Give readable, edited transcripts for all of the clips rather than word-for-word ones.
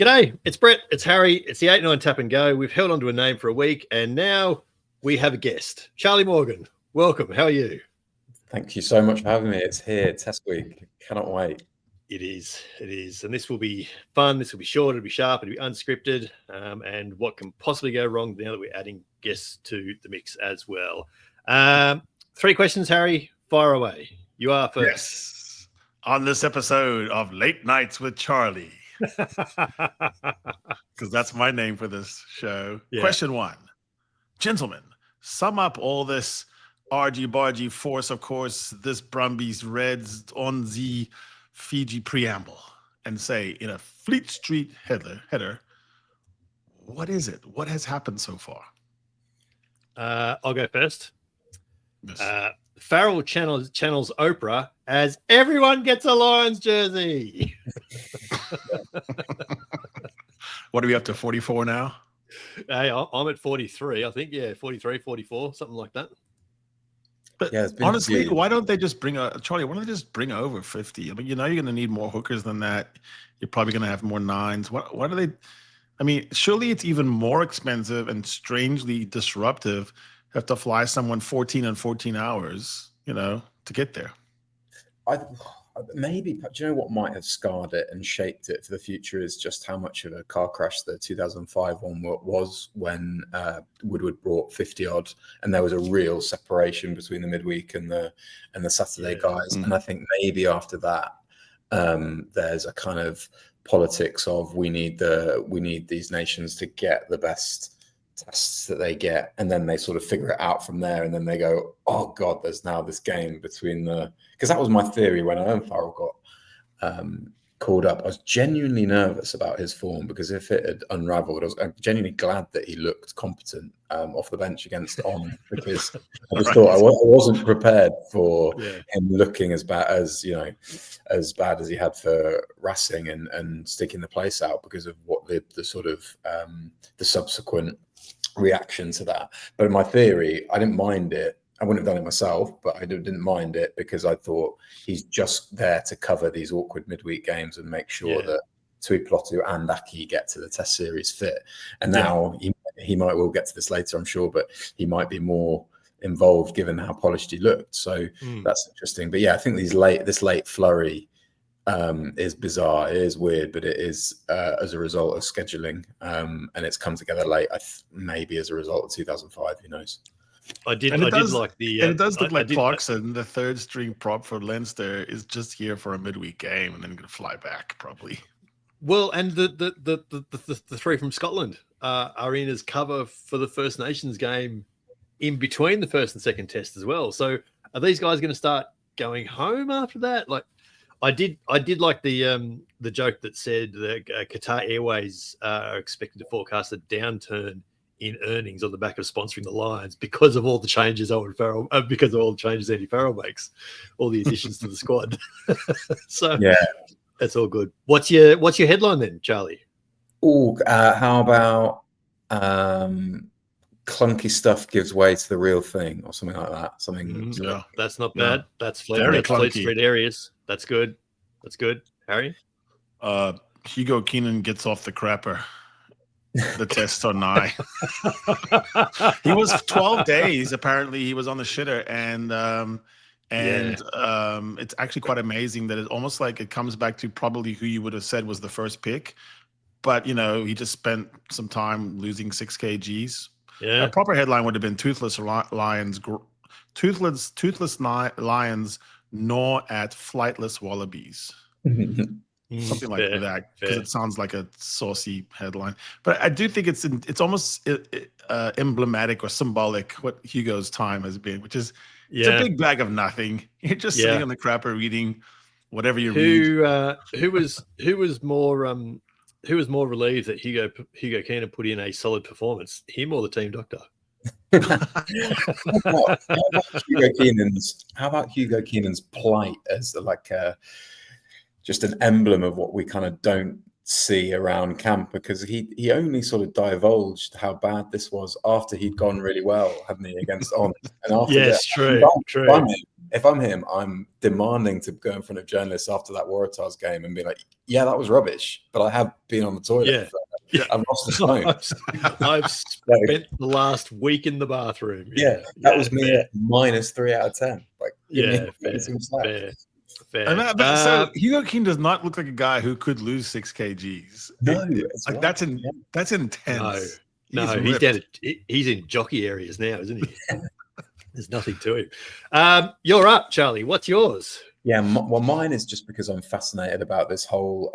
G'day, it's Brett, it's Harry, it's the 8-9 Tap and Go. We've held on to a name for a week, and now we have a guest. Charlie Morgan, welcome. How are you? Thank you so much for having me. It's here, test week. Cannot wait. It is. And this will be fun. This will be short, it'll be sharp, it'll be unscripted. And what can possibly go wrong now that we're adding guests to the mix as well. 3 questions, Harry. Fire away. You are first. Yes. On this episode of Late Nights with Charlie. Because that's my name for this show. Yeah. Question 1. Gentlemen, sum up all this argy-bargy force, of course, this Brumbies Reds on the Fiji preamble, and say in a Fleet Street header, what is it? What has happened so far? I'll go first. Yes. Farrell channels Oprah as everyone gets a Lions jersey. What are we up to, 44 now? Hey, I'm at 43, I think. Yeah, 43, 44, something like that. But yeah, honestly, why don't they just Charlie, why don't they just bring over 50? I mean, you're going to need more hookers than that. You're probably going to have more 9s. Why do they? I mean, surely it's even more expensive and strangely disruptive have to fly someone 14 hours, to get there. Maybe, do you know what might have scarred it and shaped it for the future is just how much of a car crash the 2005 one was when Woodward brought 50 odd, and there was a real separation between the midweek and the Saturday guys. And I think maybe after that, there's a kind of politics of we need these nations to get the best tests that they get, and then they sort of figure it out from there, and then they go, oh god, there's now this game between because that was my theory when Owen Farrell got called up. I was genuinely nervous about his form, because if it had unraveled, I'm genuinely glad that he looked competent off the bench against On, because I just thought I wasn't prepared for him looking as bad as he had for Racing and sticking the place out, because of what the sort of the subsequent reaction to that. But in my theory, I didn't mind it. I wouldn't have done it myself, but I didn't mind it, because I thought he's just there to cover these awkward midweek games and make sure that Tuipulotu and Aki get to the Test series fit. And now he might well get to this later, I'm sure, but he might be more involved given how polished he looked. So that's interesting. But yeah, I think this late flurry is bizarre. It is weird, but it is as a result of scheduling, and it's come together late. Maybe as a result of 2005. Who knows? I did like the. And it does look like Clarkson, the third string prop for Leinster, is just here for a midweek game and then going to fly back probably. Well, and the 3 from Scotland are in as cover for the First Nations game in between the first and second test as well. So are these guys going to start going home after that? Like, I did like the joke that said that Qatar Airways are expected to forecast a downturn in earnings on the back of sponsoring the Lions because of all the changes Andy Farrell makes, all the additions to the squad. So that's all good. What's your headline then, Charlie? Oh, how about clunky stuff gives way to the real thing, or something like that. Something. That's not bad. That's Fleet Street areas. That's good. Harry? Hugo Keenan gets off the crapper. The tests are nigh. He was 12 days. Apparently, he was on the shitter, and it's actually quite amazing that it's almost like it comes back to probably who you would have said was the first pick, but he just spent some time losing 6 kgs. Yeah, a proper headline would have been toothless lions gnaw at flightless wallabies. Something like that, because it sounds like a saucy headline. But I do think it's almost emblematic or symbolic what Hugo's time has been, which is it's a big bag of nothing. You're just sitting on the crapper reading whatever you read. Who was more relieved that Hugo Keenan put in a solid performance? Him or the team doctor? How about Hugo Keenan's plight as just an emblem of what we kind of don't see around camp, because he only sort of divulged how bad this was after he'd gone really well, hadn't he, against On? And after true. if I'm him, I'm demanding to go in front of journalists after that Waratahs game and be like, yeah, that was rubbish, but I have been on the toilet. Yeah. I've lost the phone. I've spent the last week in the bathroom. That was me at -3 out of 10. Like, fair. So Hugo Keenan does not look like a guy who could lose 6 kgs. No, that's intense. No, he's in jockey areas now, isn't he? There's nothing to him. You're up, Charlie. What's yours? Yeah, well, mine is just because I'm fascinated about this whole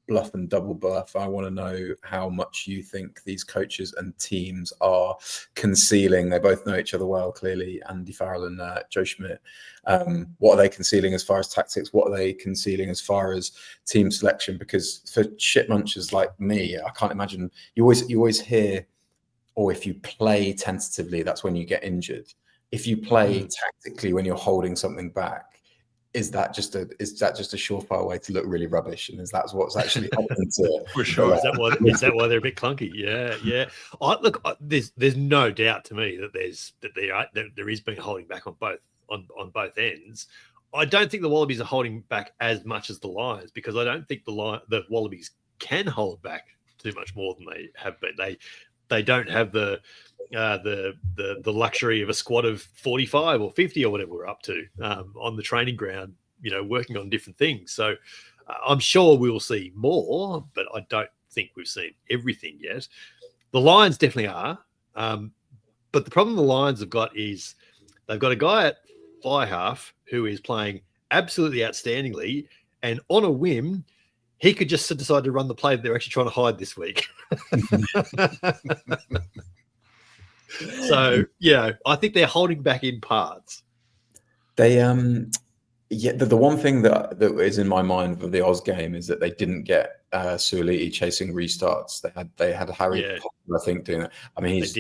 bluff and double bluff. I want to know how much you think these coaches and teams are concealing. They both know each other well, clearly, Andy Farrell and Joe Schmidt. What are they concealing as far as tactics? What are they concealing as far as team selection? Because for shit munchers like me, I can't imagine. You always hear, or if you play tentatively, that's when you get injured. If you play tactically when you're holding something back, is that just a surefire way to look really rubbish? And is that what's actually happened to? For sure. Is that why they're a bit clunky? Yeah. There's no doubt to me that there is been holding back on both ends. I don't think the Wallabies are holding back as much as the Lions, because I don't think the Wallabies can hold back too much more than they have been. They don't have the luxury of a squad of 45 or 50 or whatever we're up to on the training ground, working on different things. So I'm sure we'll see more, but I don't think we've seen everything yet. The Lions definitely are. But the problem the Lions have got is they've got a guy at fly half who is playing absolutely outstandingly, and on a whim, he could just decide to run the play that they're actually trying to hide this week. So, I think they're holding back in parts. They, the one thing that is in my mind for the Oz game is that they didn't get Suaalii chasing restarts. They had Harry Potter, I think, doing that. I mean, he's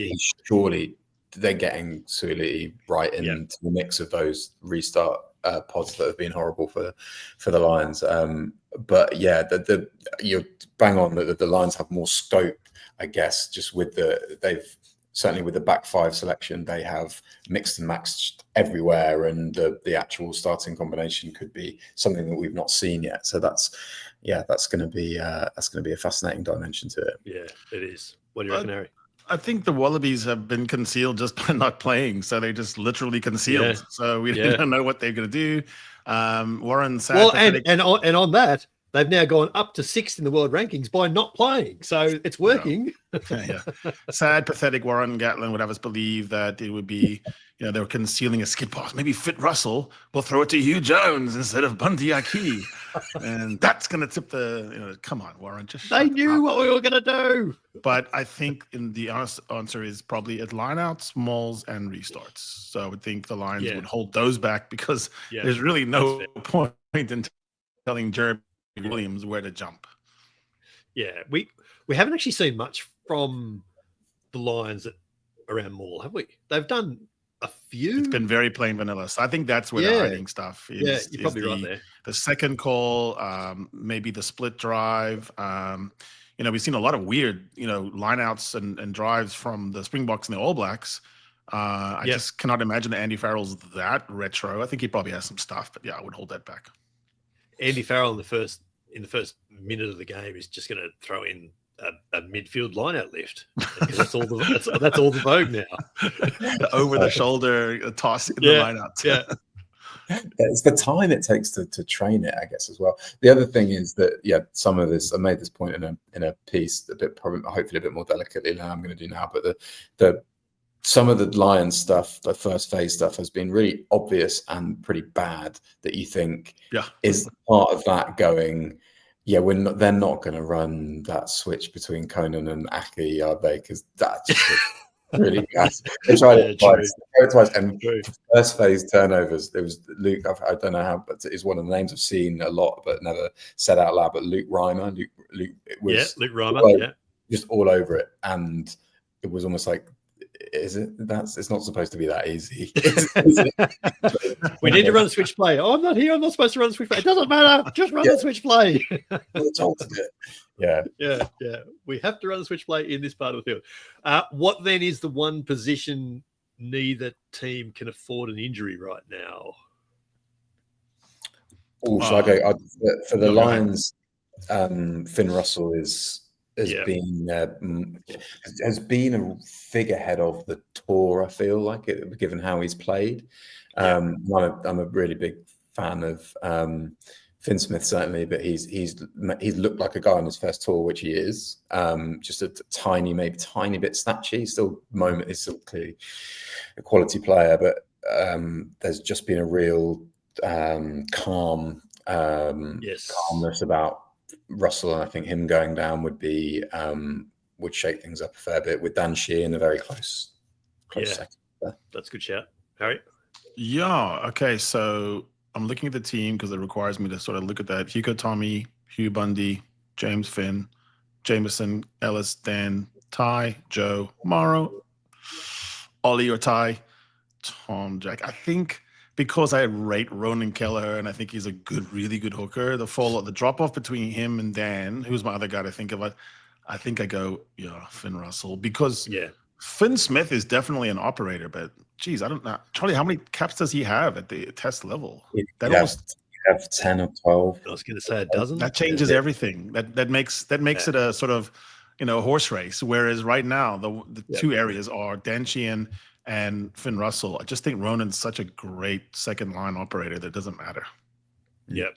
surely they're getting Suaalii right into the mix of those restart pods that have been horrible for the Lions. But you're bang on that the Lions have more scope, I guess, just with certainly with the back five selection, they have mixed and matched everywhere, and the actual starting combination could be something that we've not seen yet. So that's going to be a fascinating dimension to it. Yeah, it is. What do you reckon, Harry? I think the Wallabies have been concealed just by not playing, so they just literally concealed. Yeah. So we don't know what they're going to do. Warren said, well, and on that, they've now gone up to 6th in the world rankings by not playing. So it's working. Sad, pathetic Warren Gatlin would have us believe that it would be, they were concealing a skid pass. Maybe Fit Russell will throw it to Huw Jones instead of Bunty Aki. And that's going to tip come on, Warren. They knew what we were going to do. But I think the honest answer is probably at lineouts, mauls, and restarts. So I would think the Lions would hold those back, because there's really no point in telling Jeremy Williams where to jump. Yeah, we haven't actually seen much from the Lions around maul, have we? They've done a few. It's been very plain vanilla. So I think that's where the hiding stuff is. You're probably right there. The second call, maybe the split drive. We've seen a lot of weird, lineouts and drives from the Springboks and the All Blacks. I just cannot imagine that Andy Farrell's that retro. I think he probably has some stuff, but I would hold that back. Andy Farrell in the first minute of the game is just going to throw in a midfield line-out lift. That's all the vogue now. The over-the-shoulder toss in the line-out. Yeah. It's the time it takes to train it, I guess, as well. The other thing is that, some of this, I made this point in a piece, hopefully a bit more delicately than I'm going to do now, but some of the Lions stuff, the first phase stuff, has been really obvious and pretty bad, that you think is part of that going, they're not going to run that switch between Conan and Aki, are they? Because that's just really bad. They tried it twice. And first phase turnovers, there was Luke, I don't know how, but it's one of the names I've seen a lot, but never said out loud, but Luke Reimer. Luke Reimer, just all over it. And it was almost like, it's not supposed to be that easy. We need to run a switch play. Oh, I'm not here. I'm not supposed to run a switch play. It doesn't matter. Just run the switch play. Yeah. We have to run the switch play in this part of the field. What then is the one position neither team can afford an injury right now? Oh, shall I go? For the No, go ahead. Lions, Finn Russell has been a figurehead of the tour. I feel like it, given how he's played. I'm a really big fan of Finn Smith, certainly, but he's looked like a guy on his first tour, which he is. Just a tiny bit snatchy. He's still clearly a quality player, but there's just been a real calmness about Russell, and I think him going down would shake things up a fair bit, with Dan Sheehan a very close second there. That's a good shout, Harry. Yeah. Okay. So I'm looking at the team because it requires me to sort of look at that. Hugo, Tommy, Hugh Bundy, James Finn, Jameson, Ellis, Dan, Ty, Joe, Morrow, Ollie or Ty, Tom, Jack. I think because I rate Ronan Kelleher and I think he's a really good hooker, the drop off between him and Dan, who's my other guy to think of, I think I go, Finn Russell, because Finn Smith is definitely an operator, but geez, I don't know. Charlie, how many caps does he have at the test level? You have 10 or 12. I was going to say a dozen. That changes everything. That makes it a sort of, horse race. Whereas right now, the two areas are Dan Sheehan and Finn Russell. I just think Ronan's such a great second line operator that doesn't matter. Yeah.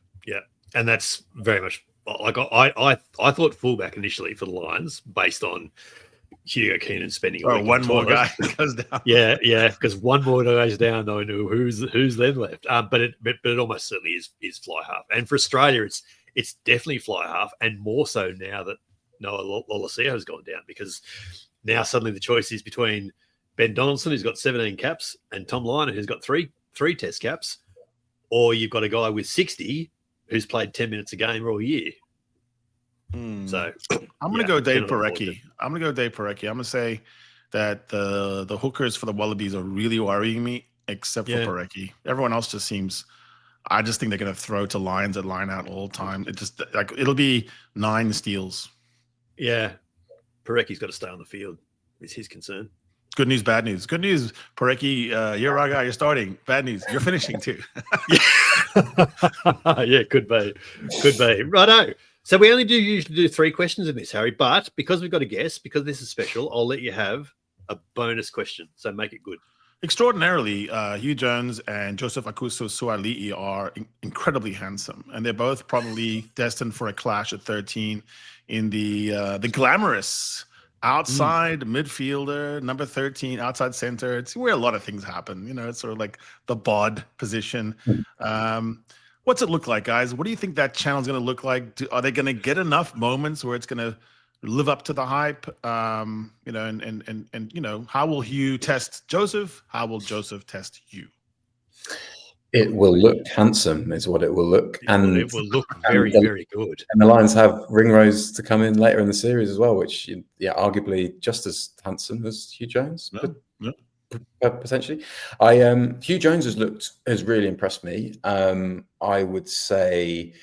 And that's very much like I thought fullback initially for the Lions based on Hugo Keenan spending one more guy goes down. Yeah, because one more goes down, no one knew who's then left. But it almost certainly is fly half. And for Australia, it's definitely fly half, and more so now that Noah Lolesio has gone down, because now suddenly the choice is between Ben Donaldson, who's got 17 caps, and Tom Lynott, who's got three test caps, or you've got a guy with 60 who's played 10 minutes a game all year. So I'm going to go Dave Parecki. I'm going to say that the hookers for the Wallabies are really worrying me, except for Parecki. Everyone else just seems. I just think they're going to throw to Lions at line out all the time. It just it'll be 9 steals. Yeah, Parecki's got to stay on the field. Is his concern. Good news, bad news. Good news, Parecki, you're our guy. You're starting. Bad news, you're finishing too. Yeah, could be. Righto. So we only usually do 3 questions in this, Harry, but because we've got a guest, because this is special, I'll let you have a bonus question. So make it good. Extraordinarily, Huw Jones and Joseph-Aukuso Suaalii are incredibly handsome, and they're both probably destined for a clash at 13 in the glamorous outside midfielder, number 13, outside center. It's where a lot of things happen. It's sort of like the bod position. What's it look like, guys? What do you think that channel is going to look like? Are they going to get enough moments where it's going to live up to the hype? And how will Huw test Joseph? How will Joseph test you? It will look handsome, is what it will look. And it will look very, very good. And the Lions have Ringrose to come in later in the series as well, which, arguably just as handsome as Huw Jones, potentially. Huw Jones has really impressed me. I would say,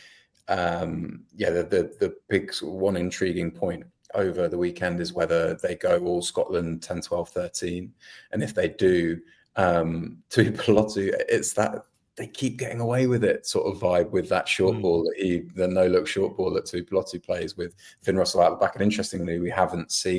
the big one intriguing point over the weekend is whether they go all Scotland 10, 12, 13. And if they do, Tuipulotu, it's that they keep getting away with it sort of vibe with that short ball the no-look short ball that Tuipulotu plays with Finn Russell out the back. And interestingly, I'm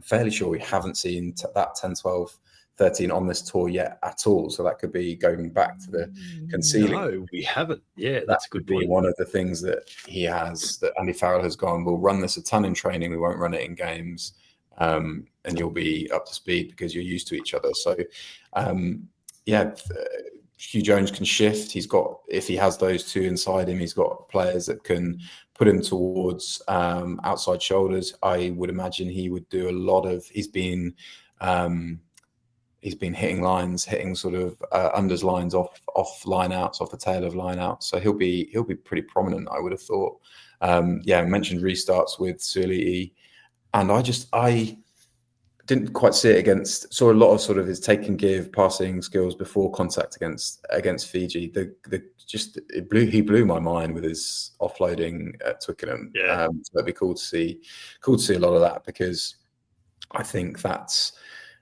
fairly sure we haven't seen that 10, 12, 13 on this tour yet at all. So that could be going back to the concealing. No, we haven't. Yeah, that's a good point. One of the things that he has, that Andy Farrell has gone, we'll run this a ton in training. We won't run it in games. And you'll be up to speed because you're used to each other. So, Huw Jones can shift. If he has those two inside him, he's got players that can put him towards outside shoulders. I would imagine he would do a lot of. He's been hitting lines, hitting sort of unders lines off line outs, off the tail of line outs. So he'll be pretty prominent, I would have thought. I mentioned restarts with Suaalii, and I didn't quite see it saw a lot of sort of his take and give passing skills before contact against Fiji. He blew my mind with his offloading at Twickenham. So it'd be cool to see a lot of that, because I think that's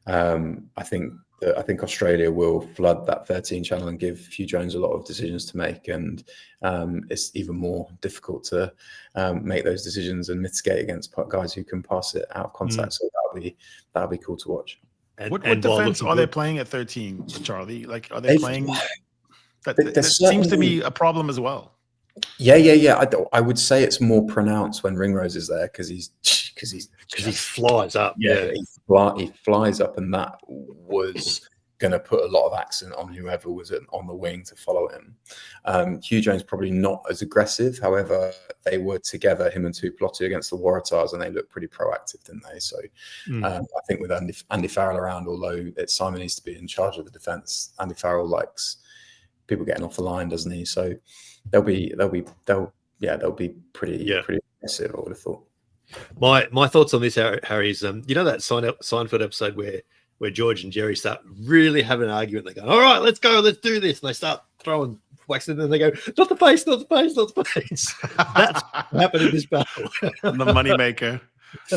the I think Australia will flood that 13 channel and give Huw Jones a lot of decisions to make, and it's even more difficult to make those decisions and mitigate against guys who can pass it out of contact. So that'll be cool to watch. What defense are they playing at 13, Charlie? Like, are they playing? That seems to be a problem as well. Yeah. I would say it's more pronounced when Ringrose is there because he flies up. Yeah, he flies up, and that was going to put a lot of accent on whoever was on the wing to follow him. Huw Jones probably not as aggressive. However, they were together, him and Tuipulotu, against the Waratahs, and they looked pretty proactive, didn't they? So I think with Andy Farrell around, although Simon needs to be in charge of the defence, Andy Farrell likes people getting off the line, doesn't he? So they'll be pretty aggressive, I would have thought. My thoughts on this, Harry, is you know that Seinfeld episode where George and Jerry start really having an argument. They go, "All right, let's go, let's do this," and they start throwing wax, and then they go, "Not the face, not the face, not the face." That's what happened in this battle. The moneymaker.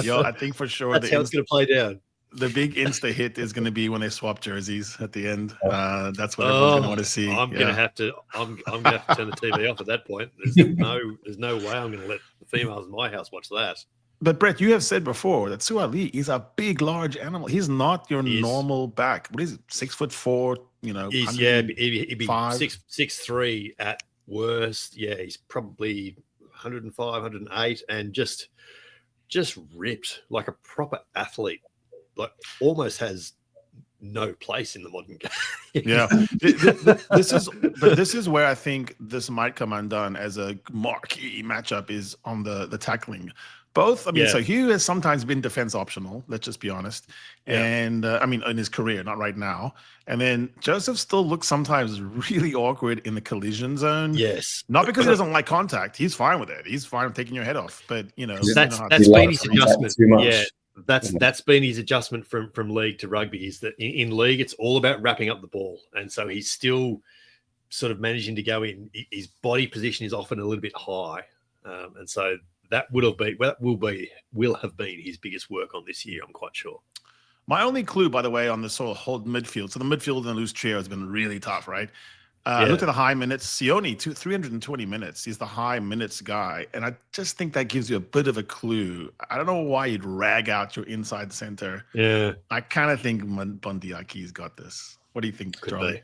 Yo, I think for sure that's how it's going to play down. The big insta hit is going to be when they swap jerseys at the end. That's what everyone's going to want to see. I'm going to have to. I'm going to have to turn the TV off at that point. There's no way I'm going to let the females in my house watch that. But Brett, you have said before that Suaalii is a big, large animal. He's not your normal back. What is it? 6'4"? You know, he'd be 6'3" at worst. Yeah, he's probably 105, 108, and just ripped like a proper athlete. Like almost has no place in the modern game. Yeah, this is where I think this might come undone as a marquee matchup is on the tackling. Both, I mean, so Huw has sometimes been defense optional. Let's just be honest. Yeah. And I mean, in his career, not right now. And then Joseph still looks sometimes really awkward in the collision zone. Yes, not because he doesn't like contact. He's fine with it. He's fine with taking your head off. But that's been his adjustment. Yeah. That's been his adjustment from league to rugby, is that in league it's all about wrapping up the ball, and so he's still sort of managing to go in. His body position is often a little bit high, and so that will have been his biggest work on this year, I'm quite sure. My only clue, by the way, on this sort of whole midfield, so the midfield in the loose trio has been really tough, right? Look at the high minutes. Sione, 320 minutes. He's the high minutes guy. And I just think that gives you a bit of a clue. I don't know why you'd rag out your inside center. Yeah. I kind of think Bondiaki's got this. What do you think, Charlie?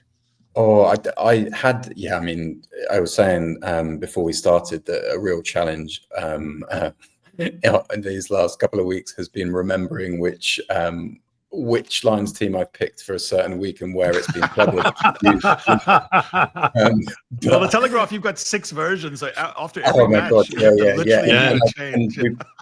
Oh, I mean, I was saying before we started that a real challenge in these last couple of weeks has been remembering which Lions team I've picked for a certain week and where it's been flooded. Well, the Telegraph, you've got 6 versions. So after every match,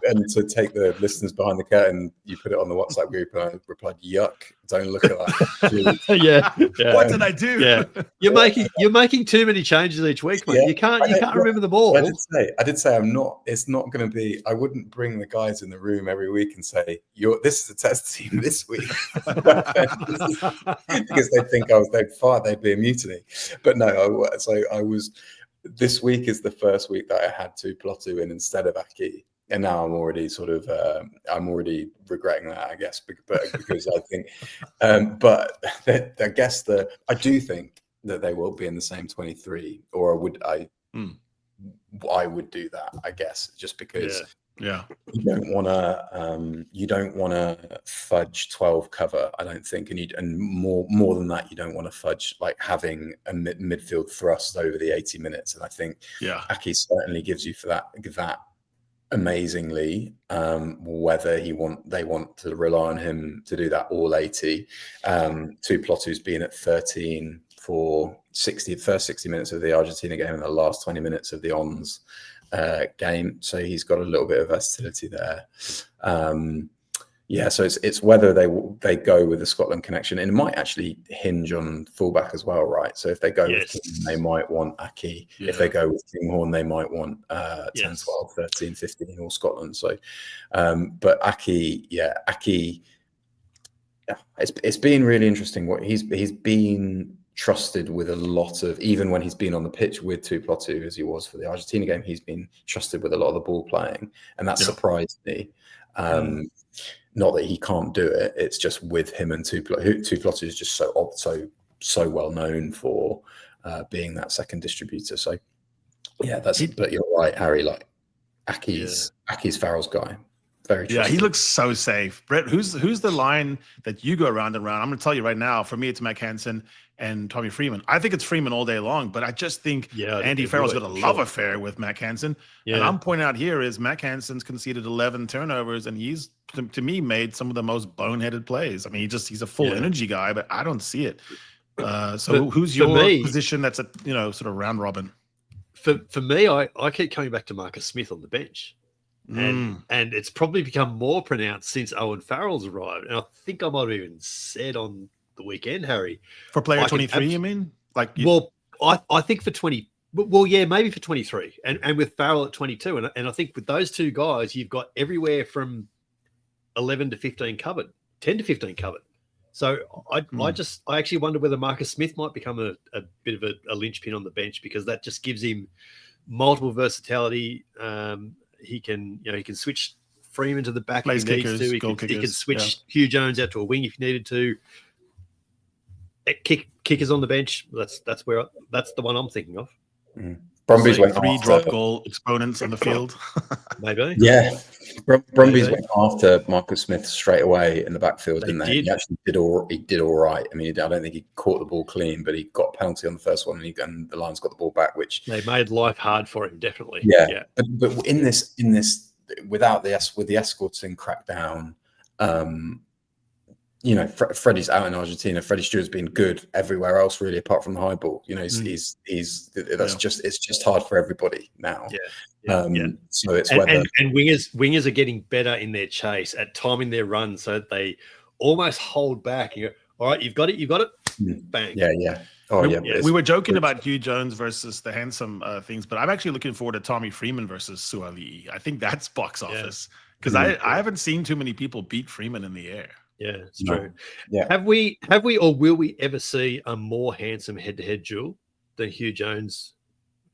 And to take the listeners behind the curtain, you put it on the WhatsApp group, and I replied, "Yuck! Don't look at that." yeah. What did I do? Yeah, you're making too many changes each week, mate. You can't remember them all. I did say I'm not. It's not going to be. I wouldn't bring the guys in the room every week and say, "This is the test team this week," because they think they'd be a mutiny. But no, I was. This week is the first week that I had Tuipulotu in instead of Aki. And now I'm already regretting that, I guess, because I think, but I guess I do think that they will be in the same 23, or I would do that, I guess, just because you don't want to fudge 12 cover, I don't think, and more than that, you don't want to fudge like having a midfield thrust over the 80 minutes, and I think Aki certainly gives you that amazingly, whether they want to rely on him to do that all 80. Tuipulotu's been at 13 for first 60 minutes of the Argentina game and the last 20 minutes of the ONS game, so he's got a little bit of versatility there. So it's whether they go with the Scotland connection, and it might actually hinge on fullback as well, right? So if they go with Keenan, they might want Aki. If they go with Kinghorn, they might want 10, 12, 13, 15 all Scotland. So, but Aki, it's been really interesting. What he's been trusted with a lot of, even when he's been on the pitch with Tuipulotu, as he was for the Argentina game, he's been trusted with a lot of the ball playing, and that surprised me. Not that he can't do it. It's just with him and Tuplot is just so well known for being that second distributor. So yeah, but you're right, Harry. Like Aki's Farrell's guy. Very trusted. Yeah, he looks so safe. Brett, who's the line that you go around and around? I'm going to tell you right now. For me, it's Mack Hansen and Tommy Freeman. I think it's Freeman all day long, but I just think Andy Farrell's got a love affair with Mack Hansen. Yeah. And I'm pointing out here is Mack Hansen's conceded 11 turnovers, and he's to me made some of the most boneheaded plays. I mean, he's a full energy guy, but I don't see it. So who's your position that's a sort of round robin? For me, I keep coming back to Marcus Smith on the bench. And it's probably become more pronounced since Owen Farrell's arrived. And I think I might have even said on the weekend, Harry. For player 23, you mean? I think for 20. Well, yeah, maybe for 23. And with Farrell at 22. And I think with those two guys, you've got everywhere from 11 to 15 covered, 10 to 15 covered. So I actually wonder whether Marcus Smith might become a bit of a linchpin on the bench, because that just gives him multiple versatility. He can switch Freeman to the back if he needs to. He can switch Huw Jones out to a wing if he needed to. Kickers on the bench. That's the one I'm thinking of. Brumbies went 3 drop goal exponents on the field. Maybe. Yeah. Brumbies went after Marcus Smith straight away in the backfield, didn't they? He actually did all right. I mean, I don't think he caught the ball clean, but he got a penalty on the first one, and the Lions got the ball back, which they made life hard for him, definitely. Yeah. But in this with the escorting crackdown, Freddie's out in Argentina. Freddie Stewart's been good everywhere else, really, apart from the high ball. It's just hard for everybody now. So it's and wingers are getting better in their chase at timing their run, so that they almost hold back. You go, all right, you've got it. Bang. Yeah. We were joking about Huw Jones versus the handsome things, but I'm actually looking forward to Tommy Freeman versus Suaalii. I think that's box office, because I haven't seen too many people beat Freeman in the air. Yeah, it's true. Yeah. Have we or will we ever see a more handsome head-to-head duel than Huw Jones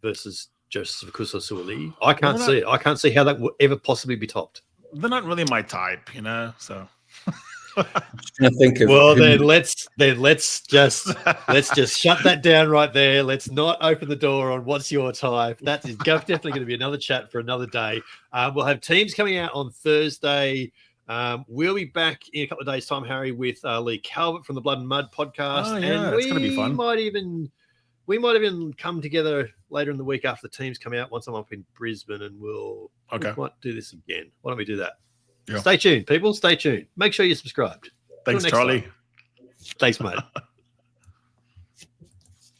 versus Joseph-Aukuso Suaalii? I can't see it. I can't see how that will ever possibly be topped. They're not really my type, so. Then let's just shut that down right there. Let's not open the door on what's your type. That is definitely going to be another chat for another day. We'll have teams coming out on Thursday. We'll be back in a couple of days' time, Harry, with Lee Calvert from the Blood and Mud podcast. Oh, yeah, it's going to be fun. We might even come together later in the week after the teams come out, once I'm up in Brisbane, and we might do this again. Why don't we do that? Yeah. Stay tuned, people. Stay tuned. Make sure you're subscribed. Thanks, Charlie. Thanks, mate.